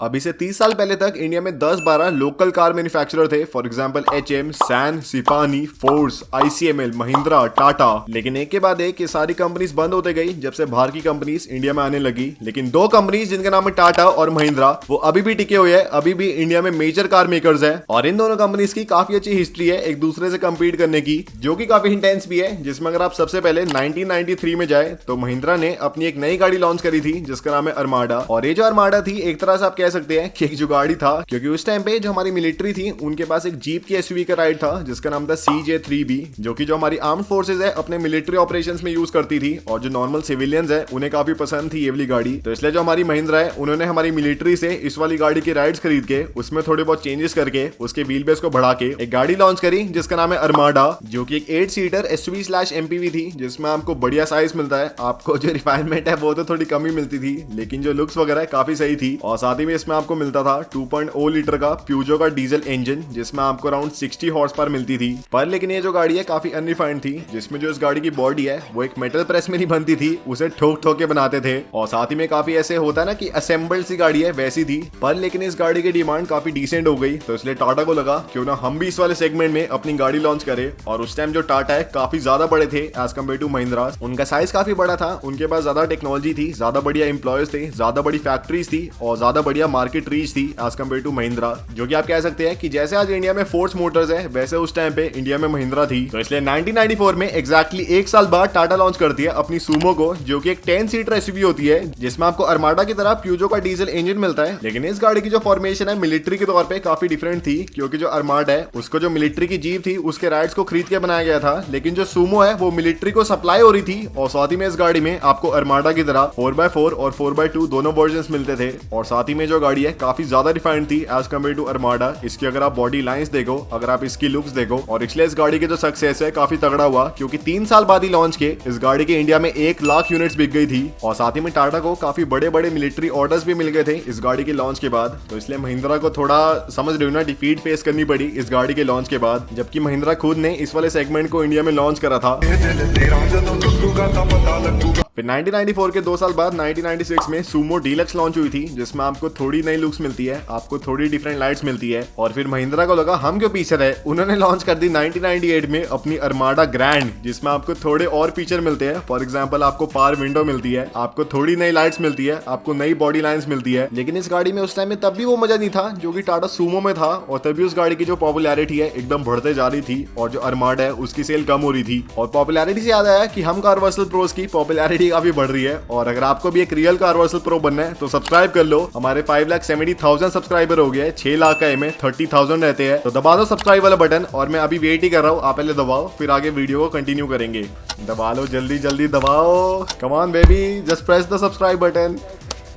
अभी से 30 साल पहले तक इंडिया में 10-12 लोकल कार मैन्युफैक्चरर थे। For example HM, San, Sipani, Force, ICML, Mahindra, Tata. लेकिन एक के बाद एक ये सारी कंपनीज बंद होते गई जब से बाहर की कंपनीज इंडिया में आने लगी। लेकिन दो कंपनीज जिनका नाम है टाटा और महिंद्रा, वो अभी भी टिके हुए हैं, अभी भी इंडिया में मेजर कार मेकर्स है। और इन दोनों कंपनीज की काफी अच्छी हिस्ट्री है एक दूसरे से कम्पीट करने की, जो कि काफी इंटेंस भी है। जिसमें अगर आप सबसे पहले 1993 में जाए तो महिंद्रा ने अपनी एक नई गाड़ी लॉन्च करी थी जिसका नाम है अरमाडा। और ये जो अरमाडा थी एक तरह से आप कह सकते हैं कि एक जुगाड़ी था, क्योंकि उस टाइम पे जो हमारी मिलिट्री थी उनके पास एक जीप की एसयूवी का राइड था जिसका नाम था CJ3B, जो कि जो हमारी आर्म्ड फोर्सेज है अपने मिलिट्री ऑपरेशंस में यूज करती थी। और जो नॉर्मल सिविलियंस है उन्हें काफी पसंद थी ये वाली गाड़ी। तो इसलिए जो हमारी महिंद्रा है उन्होंने हमारी मिलिट्री से इस वाली गाड़ी की राइड्स खरीद के उसमें थोड़े बहुत चेंजेस करके उसके व्हील बेस को बढ़ा के एक गाड़ी लॉन्च करी जिसका नाम है अरमाडा, जो कि एक 8 सीटर SUV/MPV थी जिसमें आपको बढ़िया साइज मिलता है। आपको जो रिफाइनमेंट है वो तो थोड़ी कमी मिलती थी, लेकिन जो लुक्स वगैरह काफी सही थी। और साथ ही में इसमें आपको मिलता था 2.0 लीटर का प्यूजो का डीजल इंजन जिसमें आपको अराउंड 60 हॉर्स पावर मिलती थी। पर लेकिन ये जो गाड़ी है काफी अनरिफाइंड थी, जिसमें जो इस गाड़ी की बॉडी है वो एक मेटल प्रेस में नहीं बनती थी, उसे ठोक ठोक के बनाते थे। और साथ ही में काफी ऐसे होता है ना कि असेंबल्ड सी गाड़ी है, वैसी थी। पर लेकिन इस गाड़ी की डिमांड काफी डिसेंट हो गई, तो इसलिए टाटा को लगा क्यों ना हम भी इस वाले सेगमेंट में अपनी गाड़ी लॉन्च करें। और उस टाइम जो टाटा है काफी ज्यादा बड़े थे एज कम्पेयर टू महिंद्रा। उनका साइज काफी बड़ा था, उनके पास ज्यादा टेक्नोलॉजी थी, ज्यादा बढ़िया एम्प्लॉयज थे, ज्यादा बड़ी फैक्ट्रीज थी और ज्यादा बढ़िया मार्केट रीच थी एज कम्पेयर टू महिंद्रा। जो कि आप कह सकते हैं कि जैसे आज इंडिया में फोर्स मोटर्स है वैसे उस टाइम पे इंडिया में महिंद्रा थी। तो इसलिए 1994 में एग्जैक्टली एक साल बाद टाटा लॉन्च करती है अपनी सूमो को, जो कि एक 10 सीटर एसयूवी होती है जिसमें आपको अरमाडा की तरह प्यूजो का डीजल इंजन मिलता है। लेकिन इस गाड़ी की जो फॉर्मेशन है मिलिट्री के तौर पे काफी डिफरेंट थी, क्योंकि जो अरमाडा है उसको जो मिलिट्री की जीप थी उसके राइड्स को खरीद के बनाया गया था, लेकिन जो सूमो है वो मिलिट्री को सप्लाई हो रही थी। और साथ ही में इस गाड़ी में आपको अरमाडा की तरह 4x4 और 4x2 दोनों वर्जन मिलते थे। और साथ ही में जो गाड़ी है काफी ज्यादा रिफाइंड थी एज कम्पेयर टू अरमाडा। इसकी अगर आप बॉडी लाइंस देखो, अगर आप इसकी लुक्स देखो, और इसलिए इस गाड़ी के जो सक्सेस है काफी तगड़ा हुआ, क्योंकि 3 साल बाद ही लॉन्च के इस गाड़ी के इंडिया में 1 लाख यूनिट्स बिक गई थी। और साथ ही में टाटा को काफी बड़े बड़े मिलिट्री ऑर्डर्स भी मिल गए थे इस गाड़ी के लॉन्च के बाद। तो इसलिए महिंद्रा को थोड़ा समझ रहे हो ना डिफीट फेस करनी पड़ी इस गाड़ी के लॉन्च के बाद, जबकि महिंद्रा खुद ने इस वाले सेगमेंट को इंडिया में लॉन्च करा था। फिर 1994 के 2 साल बाद 1996 में सूमो डीलक्स लॉन्च हुई थी, जिसमें आपको थोड़ी नई लुक्स मिलती है, आपको थोड़ी डिफरेंट लाइट्स मिलती है। और फिर महिंद्रा को लगा हम क्यों पीछे रहे, उन्होंने लॉन्च कर दी 1998 में अपनी अरमाडा ग्रैंड, जिसमें आपको थोड़े और फीचर मिलते हैं। फॉर एग्जांपल आपको पावर विंडो मिलती है, आपको थोड़ी नई लाइट्स मिलती है, आपको नई बॉडी लाइन्स मिलती है। लेकिन इस गाड़ी में उस टाइम में तब भी वो मजा नहीं था जो कि टाटा सूमो में था, और तभी उस गाड़ी की जो पॉपुलैरिटी है एकदम बढ़ते जा रही थी, और जो अरमाडा है उसकी सेल कम हो रही थी। और पॉपुलैरिटी से याद आया कि हम कारवर्सल प्रोस की पॉपुलैरिटी काफी बढ़ रही है, और अगर आपको भी एक रियल कारवर्सल प्रो बनना है तो सब्सक्राइब कर लो। हमारे 5,70,000 सब्सक्राइबर हो गए, 6 लाख का एम है, 30,000 रहते हैं। तो दबा दो सब्सक्राइब वाला बटन, और मैं अभी वेट ही कर रहा हूँ, आप पहले दबाओ फिर आगे वीडियो को कंटिन्यू करेंगे। दबा लो, जल्दी जल्दी दबाओ, come on baby, just press the subscribe button.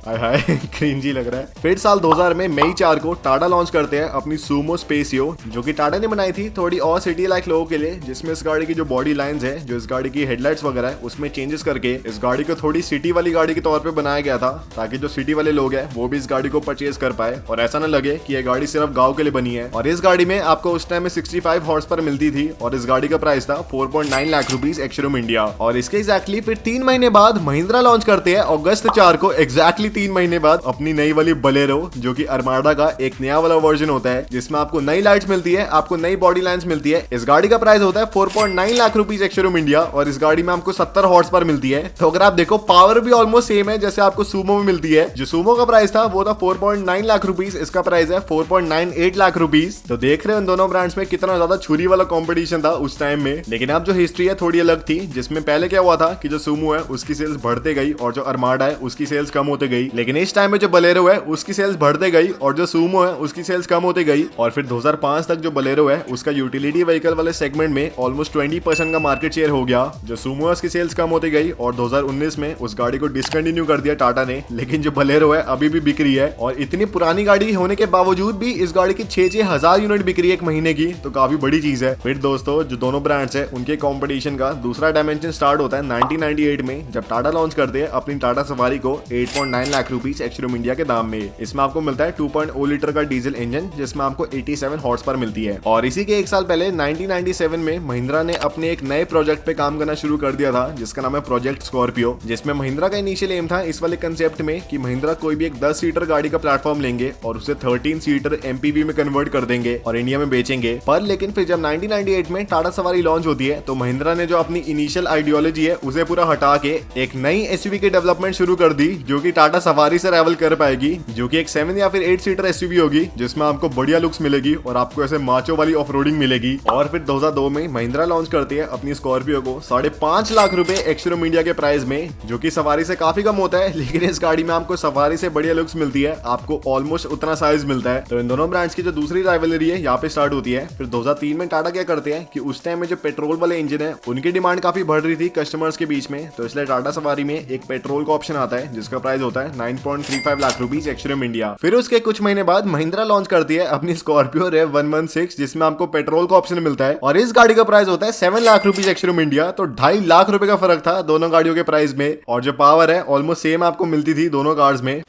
हाय क्रिंजी लग रहा है। फिर साल 2000 में मई 4 को टाटा लॉन्च करते हैं अपनी सूमो स्पेसियो, जो कि टाटा ने बनाई थी थोड़ी और सिटी लाइक लोगों के लिए, जिसमें इस गाड़ी की जो बॉडी लाइंस है, जो इस गाड़ी की हेडलाइट्स वगैरह है, उसमें चेंजेस करके इस गाड़ी को थोड़ी सिटी वाली गाड़ी के तौर पे बनाया गया था, ताकि जो सिटी वाले लोग हैं वो भी इस गाड़ी को परचेज कर पाए और ऐसा ना लगे कि ये गाड़ी सिर्फ गाँव के लिए बनी है। और इस गाड़ी में आपको उस टाइम में 65 हॉर्स पर मिलती थी, और इस गाड़ी का प्राइस था 4.9 लाख रुपीज एक्स-शोरूम इंडिया। और इसके एग्जैक्टली फिर 3 महीने बाद महिंद्रा लॉन्च करते हैं अगस्त 4 को, एग्जैक्टली 3 महीने बाद अपनी नई वाली बलेरो, जो कि अरमाडा का एक नया वाला वर्जन होता है, जिसमें आपको नई लाइट्स मिलती है, आपको नई बॉडी लाइन्स मिलती है। इस गाड़ी का प्राइस होता है 4.9 लाख रुपीज एक्स-शोरूम इंडिया, और इस गाड़ी में आपको 70 हॉर्स पर मिलती है। तो अगर आप देखो पावर भी ऑलमोस्ट सेम है जैसे आपको सूमो में मिलती है। जो सूमो का प्राइस था वो था 4.9 लाख रुपीज, इसका प्राइस है 4.98 लाख रुपीज। तो देख रहे हो इन दोनों ब्रांड्स में कितना ज्यादा छुरी वाला कॉम्पिटिशन था उस टाइम में। लेकिन अब जो हिस्ट्री है थोड़ी अलग थी, जिसमें पहले क्या हुआ था कि जो सूमो है उसकी सेल्स बढ़ते गई और जो अरमाडा है उसकी सेल्स कम होते गई। लेकिन इस टाइम में जो बलेरो है उसकी सेल्स बढ़ते गई और जो सूमो है उसकी सेल्स कम होती गई। और फिर 2005 तक जो बलेरो है उसका यूटिलिटी व्हीकल वाले सेगमेंट में ऑलमोस्ट 20% का मार्केट शेयर हो गया। जो सूमो है उसकी सेल्स कम होती गई, और 2019 में उस गाड़ी को डिसकंटिन्यू कर दिया टाटा ने। लेकिन जो बलेरो है अभी भी बिक रही है, और इतनी पुरानी गाड़ी होने के बावजूद भी इस गाड़ी की 6-6 हजार यूनिट बिक रही है एक महीने की, तो काफी बड़ी चीज है। फिर दोस्तों जो दोनों ब्रांड्स है उनके कॉम्पिटिशन का दूसरा डायमेंशन स्टार्ट होता है 1998 में, जब टाटा लॉन्च करते हैं अपनी टाटा सफारी को 8.9 लाख रुपीज एक्स-शोरूम इंडिया के दाम में। इसमें आपको मिलता है 2.0 लीटर का डीजल इंजन जिसमें आपको 87 हॉर्स पावर मिलती है। और इसी के एक साल पहले 1997 में महिंद्रा ने अपने एक नए प्रोजेक्ट पे काम करना शुरू कर दिया था जिसका नाम है प्रोजेक्ट स्कॉर्पियो, जिसमें महिंद्रा का इनिशियल एम था इस वाले कंसेप्ट में कि महिंद्रा कोई भी एक 10 सीटर गाड़ी का प्लेटफॉर्म लेंगे और उसे 13 सीटर एमपीवी में कन्वर्ट कर देंगे और इंडिया में बेचेंगे। पर लेकिन फिर जब 1998 में टाटा सवारी लॉन्च होती है तो महिंद्रा ने जो अपनी इनिशियल आइडियोलॉजी है उसे पूरा हटा के एक नई एसयूवी की डेवलपमेंट शुरू कर दी जो कि टाटा सवारी से राइवल कर पाएगी, जो कि एक 7 या फिर 8 सीटर एसयूवी होगी जिसमें आपको बढ़िया लुक्स मिलेगी और आपको ऐसे माचो वाली ऑफरोडिंग मिलेगी। और फिर 2002 में महिंद्रा लॉन्च करती है अपनी स्कॉर्पियो को 5.5 लाख रुपए एक्स-शोरूम इंडिया के प्राइस में, जो कि सवारी से काफी कम होता है, लेकिन इस गाड़ी में आपको सवारी से बढ़िया लुक्स मिलती है, आपको ऑलमोस्ट उतना साइज मिलता है। तो इन दोनों ब्रांड्स की जो दूसरी राइवलरी है यहाँ पे स्टार्ट होती है। फिर 2003 में टाटा क्या करते हैं कि उस टाइम में जो पेट्रोल वाले इंजन है उनकी डिमांड काफी बढ़ रही थी कस्टमर्स के बीच में, तो इसलिए टाटा सवारी में एक पेट्रोल का ऑप्शन आता है जिसका प्राइस होता है 9.35 लाख रुपीज एक्स-शोरूम इंडिया। फिर उसके कुछ महीने बाद महिंद्रा लॉन्च करती है अपनी स्कॉर्पियो रेव 116 जिसमें आपको पेट्रोल का ऑप्शन मिलता है और इस गाड़ी का प्राइस होता है 7 लाख रुपीज एक्स-शोरूम इंडिया। तो 2.5 लाख रुपए का फर्क था दोनों गाड़ियों के प्राइस में और जो पावर है ऑलमोस्ट सेम आपको मिलती थी दोनों कार्स में।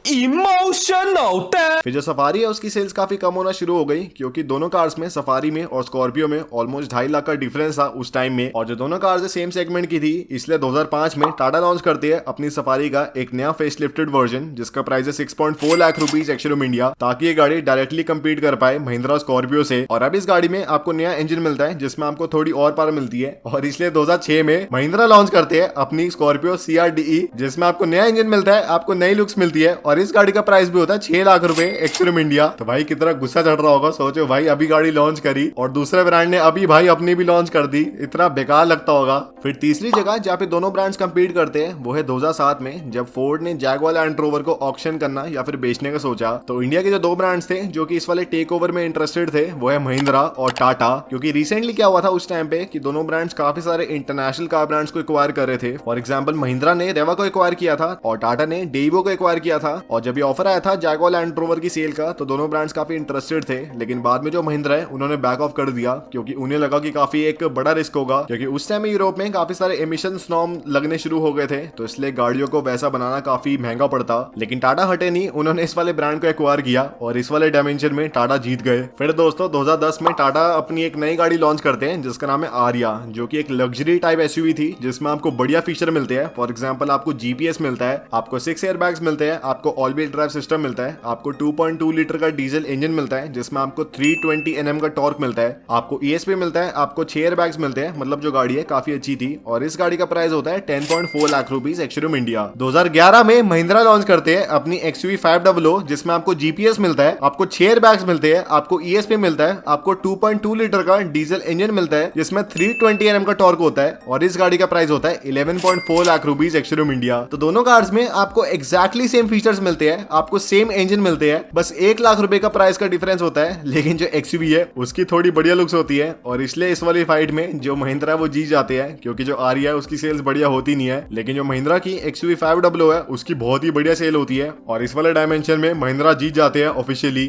Emotional damage. फिर जो सफारी है उसकी सेल्स काफी कम होना शुरू हो गई क्योंकि दोनों कार्स में, सफारी में और स्कॉर्पियो में ऑलमोस्ट 2.5 लाख का डिफरेंस था उस टाइम में, और जो दोनों कार्स है सेम सेगमेंट की थी, इसलिए 2005 में टाटा लॉन्च करती है अपनी सफारी का एक नया फेसलिफ्टेड वर्जन जिसका प्राइस है 6.4 लाख रुपीज एक्स-शोरूम इंडिया, ताकि ये गाड़ी डायरेक्टली कम्पीट कर पाए महिंद्रा स्कॉर्पियो से। और अब इस गाड़ी में आपको नया इंजन मिलता है जिसमें आपको थोड़ी और पावर मिलती है और इसलिए 2006 में महिंद्रा लॉन्च करते हैं अपनी स्कॉर्पियो CRDE जिसमें आपको नया इंजन मिलता है, आपको नई लुक्स मिलती है और इस गाड़ी का प्राइस होता है 6 लाख रुपए एक्स-शोरूम इंडिया। तो भाई कितना गुस्सा चढ़ रहा होगा, सोचो भाई अभी गाड़ी लॉन्च करी और दूसरे ब्रांड ने अभी भाई अपनी भी लॉन्च कर दी, इतना बेकार लगता होगा। फिर तीसरी जगह जहाँ पे दोनों ब्रांड्स कंपीट करते हैं वो है 2007 में, जब फोर्ड ने जैगुआर लैंड रोवर को ऑक्शन करना या फिर बेचने का सोचा। तो इंडिया के जो दो ब्रांड्स थे जो कि इस वाले टेक ओवर में इंटरेस्टेड थे वो है महिंद्रा और टाटा, क्योंकि रिसेंटली क्या हुआ था उस टाइम पे कि दोनों ब्रांड्स काफी सारे इंटरनेशनल कार ब्रांड्स को एक्वायर कर रहे थे। फॉर एग्जाम्पल महिंद्रा ने रेवा को एक्वायर किया था और टाटा ने डेइवो को एक्वायर किया था, और जब ये ऑफर आया था जैगुआर लैंड रोवर की सेल का तो दोनों ब्रांड्स काफी इंटरेस्टेड थे, लेकिन बाद में जो महिंद्रा है उन्होंने बैक ऑफ कर दिया क्योंकि उन्हें लगा कि काफी एक बड़ा रिस्क होगा, क्योंकि उस टाइम में यूरोप में काफी सारे एमिशंस नॉर्म लगने शुरू हो गए थे, तो इसलिए गाड़ियों को वैसा बनाना काफी महंगा पड़ता। लेकिन टाटा हटे नहीं, उन्होंने इस वाले ब्रांड को एक्वायर किया और इस वाले डायमेंशन में टाटा जीत गए। फिर दोस्तों 2010 में टाटा अपनी एक नई गाड़ी लॉन्च करते हैं जिसका नाम है आर्या, जो कि एक लग्जरी टाइप एसयूवी थी जिसमें आपको बढ़िया फीचर मिलते हैं। फॉर एग्जाम्पल आपको जीपीएस मिलता है, आपको 6 एयरबैग्स मिलते हैं, आपको ऑल व्हील ड्राइव सिस्टम मिलता है, आपको 2.2 लीटर का डीजल इंजन मिलता है जिसमें आपको 320 Nm का टॉर्क मिलता है, आपको ESP मिलता है, आपको 6 एयरबैग्स मिलते हैं, मतलब जो गाड़ी है काफी अच्छी थी। और इस गाड़ी का प्राइस होता है 10.4 लाख रुपीज एक्स-शोरूम इंडिया। 2011 में महिंद्रा लॉन्च करते हैं अपनी XUV 500 जिसमें आपको जीपीएस मिलता है, आपको 6 एयरबैग्स मिलते हैं, आपको ESP मिलता है, आपको 2.2 लीटर का डीजल इंजन मिलता है जिसमें 320 Nm का टॉर्क होता है, और इस गाड़ी का प्राइस होता है 11.4 लाख रुपीज एक्स-शोरूम इंडिया। तो दोनों कार्स में आपको एक्जैक्टली सेम फीचर्स मिलते हैं, आपको सेम इंजन मिलते हैं, बस 1 लाख रुपए का प्राइस का डिफरेंस होता है, लेकिन जो XUV है उसकी थोड़ी बढ़िया लुक्स होती है और इसलिए इस वाली फाइट में जो महिंद्रा वो जीत जाते हैं, क्योंकि जो आर्या है उसकी सेल्स बढ़िया होती नहीं है, लेकिन जो महिंद्रा की XUV 500 है उसकी बहुत ही बढ़िया सेल होती है और इस वाले डायमेंशन में महिंद्रा जीत जाते हैं ऑफिशियली।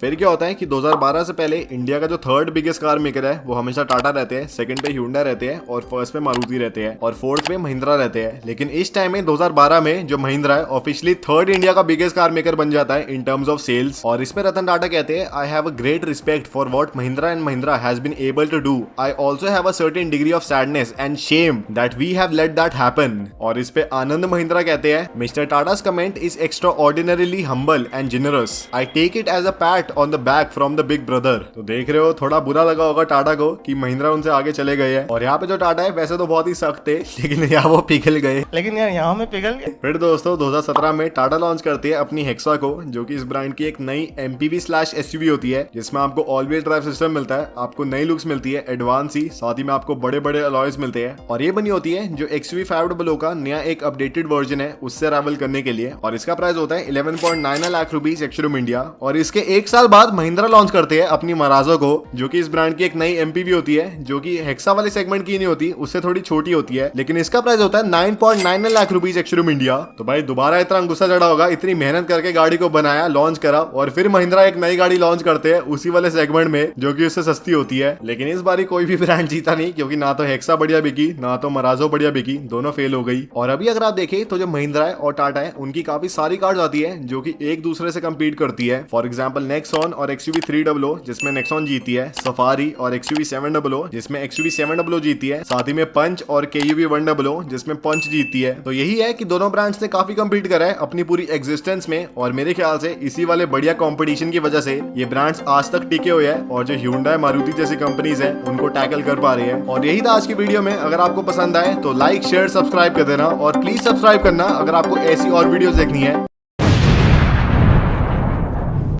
फिर क्या होता है कि 2012 से पहले इंडिया का जो थर्ड बिगेस्ट कार मेकर है वो हमेशा टाटा रहते हैं, सेकंड पे Hyundai रहते हैं और फर्स्ट पे मारुति रहते हैं और फोर्थ पे महिंद्रा रहते हैं। लेकिन इस टाइम में 2012 में जो महिंद्रा है ऑफिशियली थर्ड इंडिया का बिगेस्ट कार मेकर बन जाता है इन टर्म्स ऑफ सेल्स। और इसमें रतन टाटा कहते हैं, I have a great respect for what Mahindra and Mahindra has been able to do. I also have a certain degree of sadness and shame that we have let that happen. और इस पे आनंद महिंद्रा कहते हैं, mister टाटा's comment is extraordinarily humble and generous. I take it as a pat on the back from the big brother. तो देख रहे हो थोड़ा बुरा लगा होगा टाटा को कि महिंद्रा उनसे आगे चले गए हैं। और यहाँ पे जो टाटा है वैसे तो बहुत ही सख्त थे, लेकिन यहाँ वो पिघल गए, लेकिन यार यहाँ में पिघल गए। फिर दोस्तों 2017 में टाटा लॉन्च करती है अपनी हेक्सा को, जो कि इस ब्रांड की एक नई MPV/SUV होती है जिसमें आपको ऑल व्हील ड्राइव सिस्टम मिलता है, आपको नई लुक्स मिलती है एडवांस ही, साथ ही में आपको बड़े बड़े अलॉयज मिलते हैं। और ये बनी होती है जो XUV 500 का नया एक अपडेटेड वर्जन है उससे राइवल करने के लिए, और इसका प्राइस होता है 11.9 लाख रुपीज एक्स-शोरूम इंडिया। और इसके एक साल बाद महिंद्रा लॉन्च करते हैं अपनी मराजो को, जो कि इस ब्रांड की एक नई MPV होती है, जो कि हेक्सा वाले सेगमेंट की नहीं होती, उससे थोड़ी छोटी होती है, लेकिन इसका प्राइस होता है 9.9 लाख रुपीज एक्स-शोरूम इंडिया। तो भाई दोबारा इतना गुस्सा चढ़ा होगा, इतनी मेहनत करके गाड़ी को बनाया, लॉन्च करा और फिर महिंद्रा एक नई गाड़ी लॉन्च करते हैं उसी वाले सेगमेंट में जो कि उससे सस्ती होती है। लेकिन इस बारी कोई भी ब्रांड जीता नहीं, क्योंकि ना तो हेक्सा बढ़िया बिकी, ना तो मराजो बढ़िया बिकी, दोनों फेल हो गई। और अभी अगर आप देखें तो जो महिंद्रा है और टाटा है उनकी काफी सारी कार्स आती है जो कि एक दूसरे से कम्पीट करती है। फॉर एग्जाम्पल नेक्सॉन और एक्सयूवी 300 जिसमें नेक्सॉन जीती है, सफारी और एक्सयूवी 700 जिसमें एक्सयूवी 700 जीती है, साथ ही में पंच और केयूवी 100 जिसमें पंच जीती है। तो यही है कि दोनों ब्रांड्स ने काफी कम्पीट करा है अपनी पूरी एग्जिस्टेंस में, और मेरे ख्याल से इसी वाले बढ़िया कंपटीशन की वजह से ये ब्रांड्स आज तक टिके हुए हैं और जो Hyundai मारुति जैसी कंपनीज है उनको टैकल कर पा रही है। और यही था आज की वीडियो में। अगर आपको पसंद आए तो लाइक शेयर सब्सक्राइब कर देना, और प्लीज सब्सक्राइब करना अगर आपको ऐसी और वीडियोस देखनी है।